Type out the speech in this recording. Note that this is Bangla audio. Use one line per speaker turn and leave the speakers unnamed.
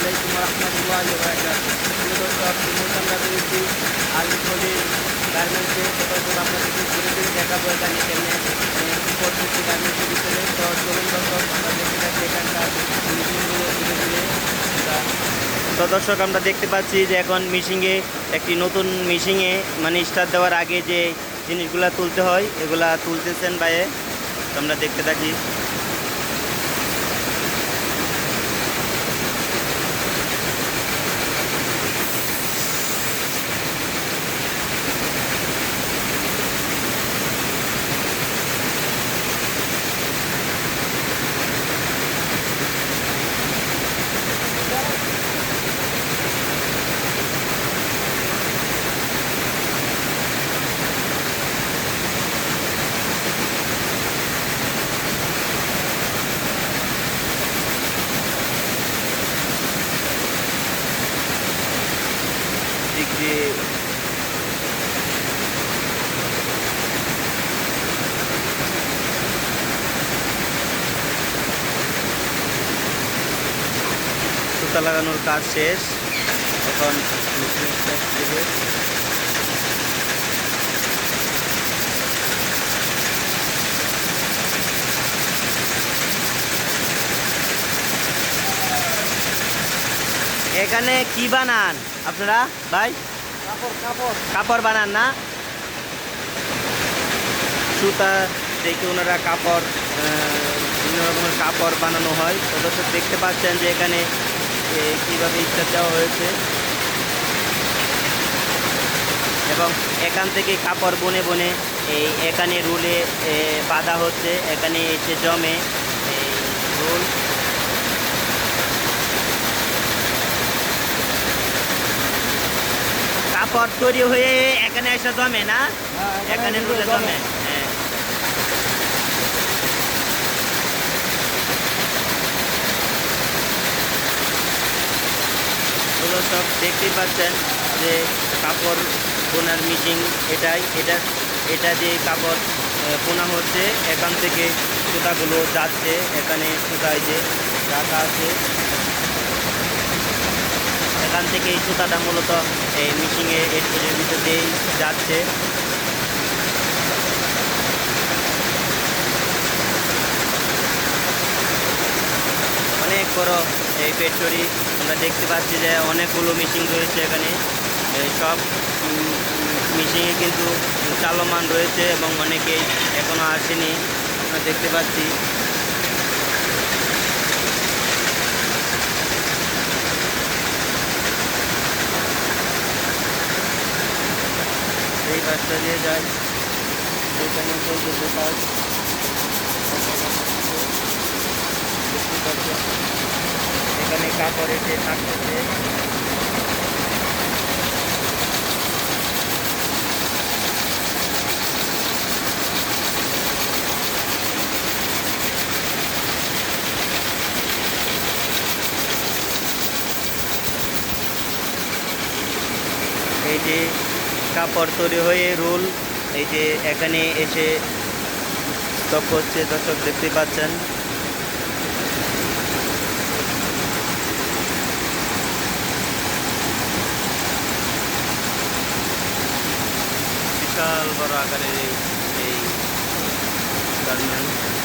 আলাইকুম ওয়া রাহমাতুল্লাহি ওয়া বারাকাতুহু। প্রিয় দর্শক, এই মুহূর্তে আমরা রয়েছি আল-ফজর গার্মেন্টসে। তো দর্শক, আপনাদেরকে ঘুরে ঘুরে দেখাবো এখানে কেমনে কি করতেছে গার্মেন্টসের ভিতরে। তো চলুন দর্শক, আমরা দেখতে থাকি এখানকার মেশিনগুলো ঘুরে ঘুরে আমরা। তো দর্শক, আমরা দেখতে পাচ্ছি যে এখন মিশিংয়ে একটি নতুন মিশিংয়ে মানে স্টার্ট দেওয়ার আগে যে জিনিসগুলা তুলতে হয় এগুলা তুলতেছেন ভাইয়ে। তো আমরা দেখতে থাকি। ডিগ্রি সুতা লাগানোর কাজ শেষ। এখন এখানে কি বানান আপনারা ভাই? কাপড় বানান না? সুতা থেকে ওনারা কাপড় বিভিন্ন রকমের কাপড় বানানো হয়। তো দর্শক, দেখতে পাচ্ছেন যে এখানে কীভাবে স্টার দেওয়া হয়েছে এবং এখান থেকে কাপড় বনে বনে এখানে রুলে বাঁধা হচ্ছে। এখানে এসে জমে এই রুল। কাপড় তৈরি হয়ে এখানে এসে জমে না, এখানে রুলে জমে। হ্যাঁ, এগুলো সব দেখতেই পাচ্ছেন যে কাপড় বোনার মেশিন এটা দিয়ে কাপড় বোনা হচ্ছে। এখান থেকে সুতাগুলো যাচ্ছে, এখানে সুতায় যে রাখা আছে, এখান থেকে এই সুতাটা মূলত এই মেশিনে এর ভিতর দিয়েই যাচ্ছে। অনেক বড় এই ফ্যাক্টরি। আমরা দেখতে পাচ্ছি যে অনেকগুলো মেশিন রয়েছে এখানে। সব মেশিনে কিন্তু চালমান রয়েছে এবং অনেকেই এখনও আসেনি, আমরা দেখতে পাচ্ছি। এই রাস্তা দিয়ে যায়, এখানে চলতেছে কাজ। দেখতে পাচ্ছেন এখানে কাপড় এসে থাকতেছে। এই যে কাপড় তৈরি হয়ে রোল এই যে এখানে এসে স্টক করছে। দর্শক, দেখতে পাচ্ছেন বিশাল বড় আকারের এই গার্মেন্টস।